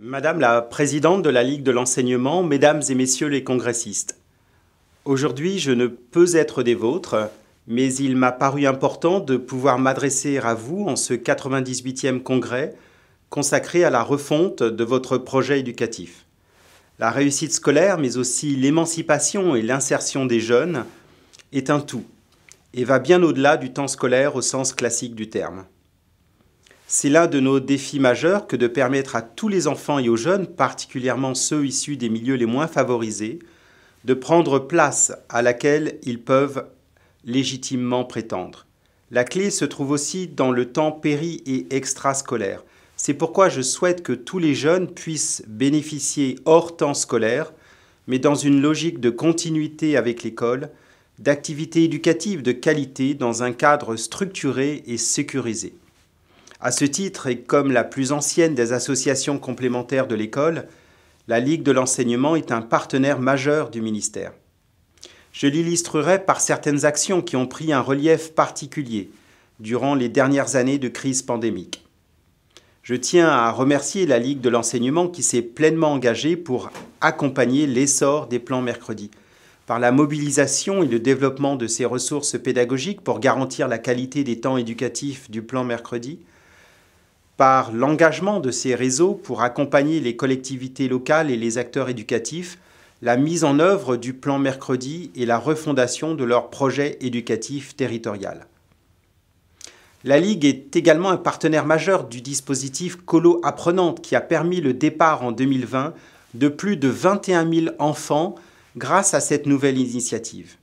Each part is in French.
Madame la présidente de la Ligue de l'enseignement, mesdames et messieurs les congressistes, aujourd'hui je ne peux être des vôtres, mais il m'a paru important de pouvoir m'adresser à vous en ce 98e congrès consacré à la refonte de votre projet éducatif. La réussite scolaire, mais aussi l'émancipation et l'insertion des jeunes, est un tout et va bien au-delà du temps scolaire au sens classique du terme. C'est l'un de nos défis majeurs que de permettre à tous les enfants et aux jeunes, particulièrement ceux issus des milieux les moins favorisés, de prendre place à laquelle ils peuvent légitimement prétendre. La clé se trouve aussi dans le temps péri- et extrascolaire. C'est pourquoi je souhaite que tous les jeunes puissent bénéficier hors temps scolaire, mais dans une logique de continuité avec l'école, d'activités éducatives de qualité dans un cadre structuré et sécurisé. À ce titre, et comme la plus ancienne des associations complémentaires de l'école, la Ligue de l'enseignement est un partenaire majeur du ministère. Je l'illustrerai par certaines actions qui ont pris un relief particulier durant les dernières années de crise pandémique. Je tiens à remercier la Ligue de l'enseignement qui s'est pleinement engagée pour accompagner l'essor des plans mercredi, par la mobilisation et le développement de ces ressources pédagogiques pour garantir la qualité des temps éducatifs du plan mercredi, par l'engagement de ces réseaux pour accompagner les collectivités locales et les acteurs éducatifs, la mise en œuvre du plan mercredi et la refondation de leur projet éducatif territorial. La Ligue est également un partenaire majeur du dispositif Colo Apprenante qui a permis le départ en 2020 de plus de 21 000 enfants grâce à cette nouvelle initiative.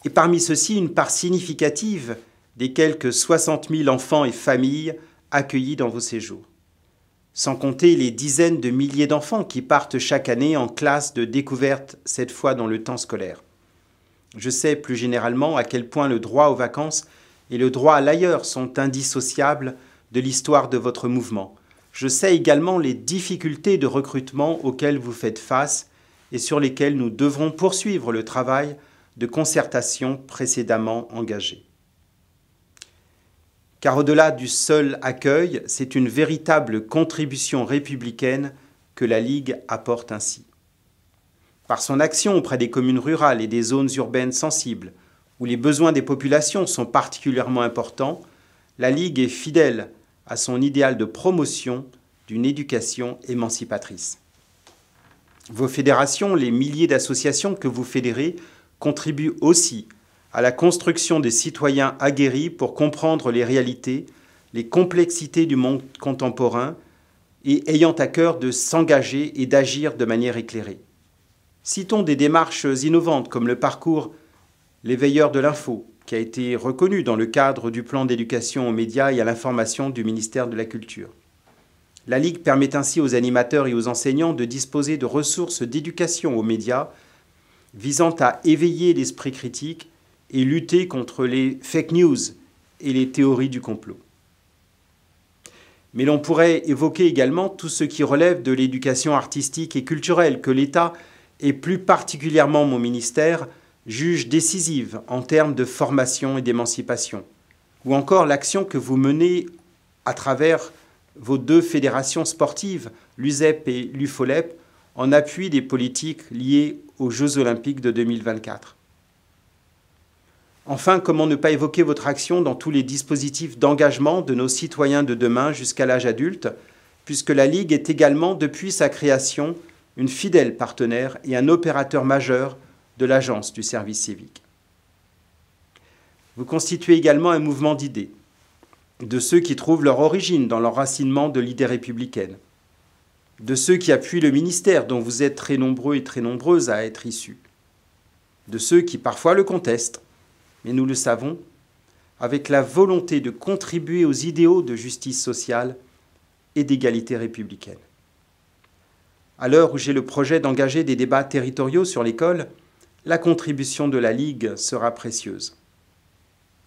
Et parmi ceux-ci, une part significative des quelques 60 000 enfants et familles accueillis dans vos séjours. Sans compter les dizaines de milliers d'enfants qui partent chaque année en classe de découverte, cette fois dans le temps scolaire. Je sais plus généralement à quel point le droit aux vacances et le droit à l'ailleurs sont indissociables de l'histoire de votre mouvement. Je sais également les difficultés de recrutement auxquelles vous faites face et sur lesquelles nous devrons poursuivre le travail de concertation précédemment engagé. Car au-delà du seul accueil, c'est une véritable contribution républicaine que la Ligue apporte ainsi. Par son action auprès des communes rurales et des zones urbaines sensibles, où les besoins des populations sont particulièrement importants, la Ligue est fidèle à son idéal de promotion d'une éducation émancipatrice. Vos fédérations, les milliers d'associations que vous fédérez, contribuent aussi à la construction des citoyens aguerris pour comprendre les réalités, les complexités du monde contemporain et ayant à cœur de s'engager et d'agir de manière éclairée. Citons des démarches innovantes comme le parcours Les Veilleurs de l'Info, qui a été reconnu dans le cadre du plan d'éducation aux médias et à l'information du ministère de la Culture. La Ligue permet ainsi aux animateurs et aux enseignants de disposer de ressources d'éducation aux médias visant à éveiller l'esprit critique et lutter contre les fake news et les théories du complot. Mais l'on pourrait évoquer également tout ce qui relève de l'éducation artistique et culturelle que l'État, et plus particulièrement mon ministère, juge décisive en termes de formation et d'émancipation, ou encore l'action que vous menez à travers vos deux fédérations sportives, l'USEP et l'UFOLEP, en appui des politiques liées aux Jeux olympiques de 2024. Enfin, comment ne pas évoquer votre action dans tous les dispositifs d'engagement de nos citoyens de demain jusqu'à l'âge adulte, puisque la Ligue est également, depuis sa création, une fidèle partenaire et un opérateur majeur de l'Agence du service civique. Vous constituez également un mouvement d'idées, de ceux qui trouvent leur origine dans l'enracinement de l'idée républicaine, de ceux qui appuient le ministère dont vous êtes très nombreux et très nombreuses à être issus, de ceux qui parfois le contestent, mais nous le savons, avec la volonté de contribuer aux idéaux de justice sociale et d'égalité républicaine. À l'heure où j'ai le projet d'engager des débats territoriaux sur l'école, la contribution de la Ligue sera précieuse.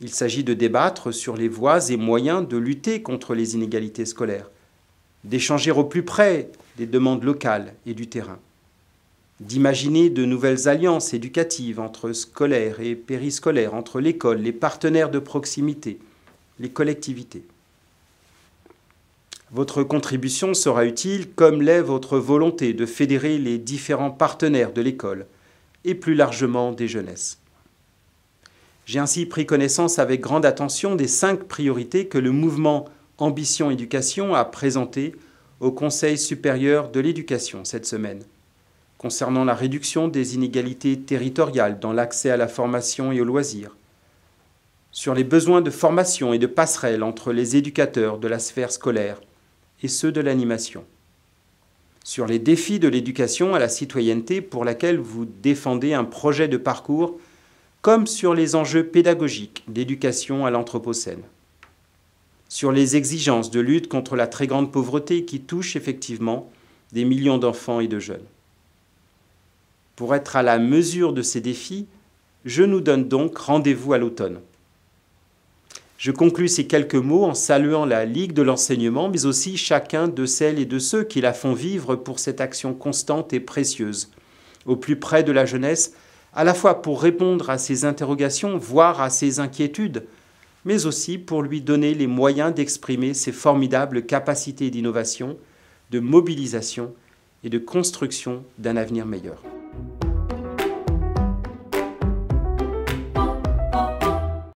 Il s'agit de débattre sur les voies et moyens de lutter contre les inégalités scolaires, d'échanger au plus près des demandes locales et du terrain, d'imaginer de nouvelles alliances éducatives entre scolaires et périscolaires, entre l'école, les partenaires de proximité, les collectivités. Votre contribution sera utile, comme l'est votre volonté de fédérer les différents partenaires de l'école et plus largement des jeunesses. J'ai ainsi pris connaissance avec grande attention des 5 priorités que le mouvement Ambition Éducation a présentées au Conseil supérieur de l'éducation cette semaine, concernant la réduction des inégalités territoriales dans l'accès à la formation et aux loisirs, sur les besoins de formation et de passerelle entre les éducateurs de la sphère scolaire et ceux de l'animation, sur les défis de l'éducation à la citoyenneté pour laquelle vous défendez un projet de parcours, comme sur les enjeux pédagogiques d'éducation à l'Anthropocène, sur les exigences de lutte contre la très grande pauvreté qui touche effectivement des millions d'enfants et de jeunes. Pour être à la mesure de ces défis, je nous donne donc rendez-vous à l'automne. Je conclus ces quelques mots en saluant la Ligue de l'enseignement, mais aussi chacun de celles et de ceux qui la font vivre pour cette action constante et précieuse, au plus près de la jeunesse, à la fois pour répondre à ses interrogations, voire à ses inquiétudes, mais aussi pour lui donner les moyens d'exprimer ses formidables capacités d'innovation, de mobilisation et de construction d'un avenir meilleur.